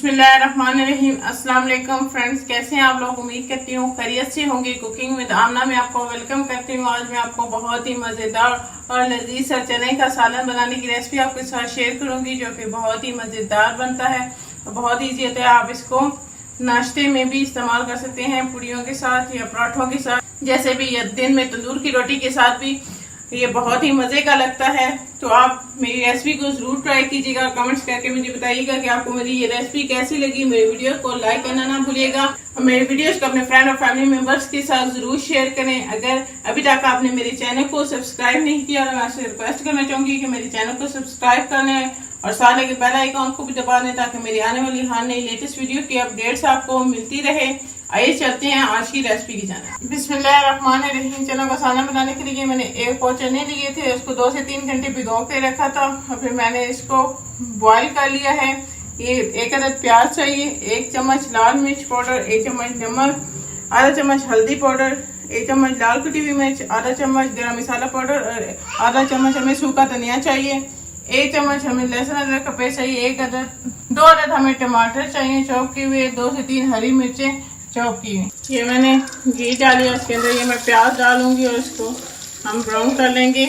बिस्मिल्लाहिर्रहमानिर्रहीम। अस्सलाम वालेकुम फ्रेंड्स, कैसे हैं आप लोग? उम्मीद करती हूँ खैरियत से होंगे। कुकिंग विद आमना में आपको वेलकम करती हूँ। आज मैं आपको बहुत ही मज़ेदार और लजीज सा चने का सालन बनाने की रेसिपी आपके साथ शेयर करूँगी, जो कि बहुत ही मज़ेदार बनता है और बहुत ईजी होता है। आप इसको नाश्ते में भी इस्तेमाल कर सकते हैं, पूड़ियों के साथ या पराठों के साथ, जैसे भी, या दिन में तंदूर की रोटी के साथ भी ये बहुत ही मजे का लगता है। तो आप मेरी रेसिपी को जरूर ट्राई कीजिएगा। कमेंट्स करके मुझे बताइएगा कि आपको मेरी ये रेसिपी कैसी लगी। मेरे वीडियो को लाइक करना ना भूलिएगा और मेरे वीडियोस को अपने फ्रेंड और फैमिली मेंबर्स के साथ जरूर शेयर करें। अगर अभी तक आपने मेरे चैनल को सब्सक्राइब नहीं किया तो मैं आपसे रिक्वेस्ट करना चाहूंगी कि मेरे चैनल को सब्सक्राइब कर लें और साथ ही बेल आइकन को भी दबा दें, ताकि मेरी आने वाली हर नई लेटेस्ट वीडियो की अपडेट्स आपको मिलती रहे। आइए चलते हैं आज की रेसिपी की जाने। बिस्मिल्लाहिर्रहमानिर्रहीम। चना का सालन बनाने के लिए मैंने एक पाव चने लिए थे, उसको 2 से 3 घंटे भिगो के रखा था और फिर मैंने इसको बॉईल कर लिया है। ये 1 अदद प्याज चाहिए, 1 चम्मच लाल मिर्च पाउडर, 1 चम्मच नमक, आधा चम्मच हल्दी पाउडर, 1 चम्मच लाल कुटी हुई मिर्च, आधा चम्मच गरम मसाला पाउडर, आधा चम्मच हमें सूखा धनिया चाहिए, 1 चम्मच हमें लहसुन अदरक का पेस्ट चाहिए, 2 अदद हमें टमाटर चाहिए चॉप किए हुए, 2 से 3 हरी मिर्चें चॉप की हुई। ये मैंने घी डाली है, इसके अंदर ये मैं प्याज डालूंगी और इसको हम ब्राउन कर लेंगे।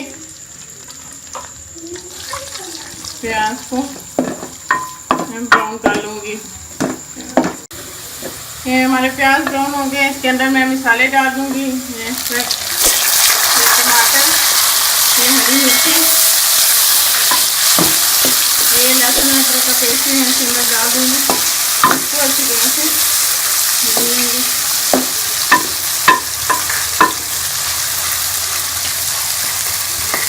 प्याज को मैं ब्राउन कर लूंगी। ये हमारे प्याज ब्राउन हो गए, इसके अंदर मैं मसाले डाल दूंगी। ये टमाटर, ये हरी मिर्ची, ये लहसुन अदरक का पेस्ट मैं इसके अंदर डाल दूंगी। इसको अच्छी तरह से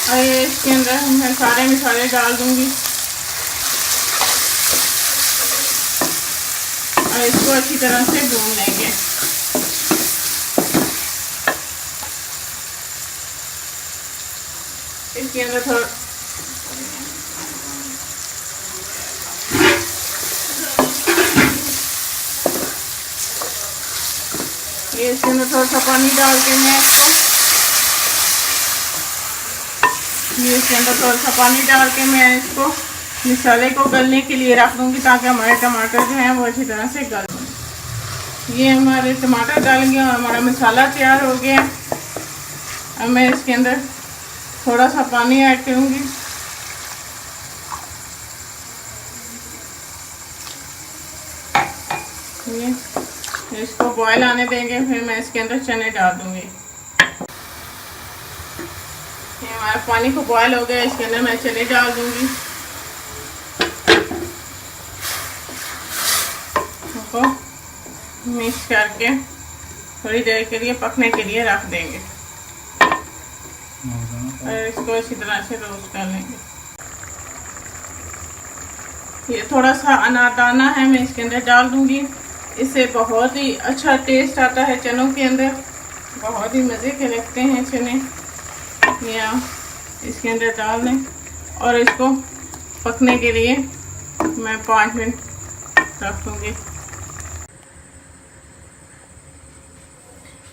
और ये इसके अंदर मैं सारे मसाले डाल दूंगी और इसको अच्छी तरह से भून लेंगे। इसके अंदर थोड़ा इसके अंदर थोड़ा सा पानी डाल के मैं इसको मसाले को गलने के लिए रख दूंगी, ताकि हमारे टमाटर जो हैं वो अच्छी तरह से गल जाए। ये हमारे टमाटर डालेंगे और हमारा मसाला तैयार हो गया। अब मैं इसके अंदर थोड़ा सा पानी ऐड करूंगी। ये इसको बॉयल आने देंगे, फिर मैं इसके अंदर चने डाल दूंगी। ये हमारा पानी को बॉयल हो गया, इसके अंदर मैं चने डाल दूंगी। इसको मिक्स करके थोड़ी देर के लिए पकने के लिए रख देंगे और इसको अच्छी तरह से रोस्ट कर लेंगे। ये थोड़ा सा अनारदाना है, मैं इसके अंदर डाल दूंगी। इससे बहुत ही अच्छा टेस्ट आता है चनों के अंदर, बहुत ही मज़े के लगते हैं चने। या इसके अंदर डाल दें और इसको पकने के लिए मैं 5 मिनट रख दूँगी।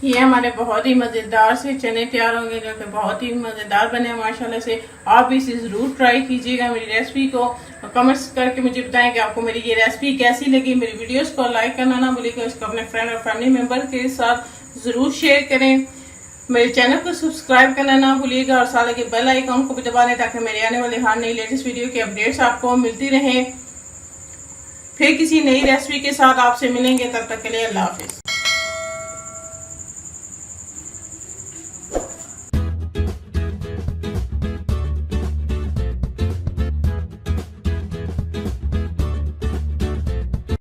ये हमारे बहुत ही मज़ेदार से चने तैयार होंगे, जो कि बहुत ही मज़ेदार बने माशाल्लाह से। आप इसे ज़रूर ट्राई कीजिएगा मेरी रेसिपी को और कमेंट्स करके मुझे बताएं कि आपको मेरी ये रेसिपी कैसी लगी। मेरी वीडियोस को लाइक करना ना भूलिएगा, इसको अपने फ्रेंड और फैमिली मेम्बर के साथ ज़रूर शेयर करें। मेरे चैनल को सब्सक्राइब करना ना भूलिएगा और साथ ही बेल आइकन को भी दबा दें, ताकि मेरे आने वाली हर नई लेटेस्ट वीडियो की अपडेट्स आपको मिलती रहें। फिर किसी नई रेसिपी के साथ आपसे मिलेंगे, तब तक के लिए अल्लाह हाफिज़।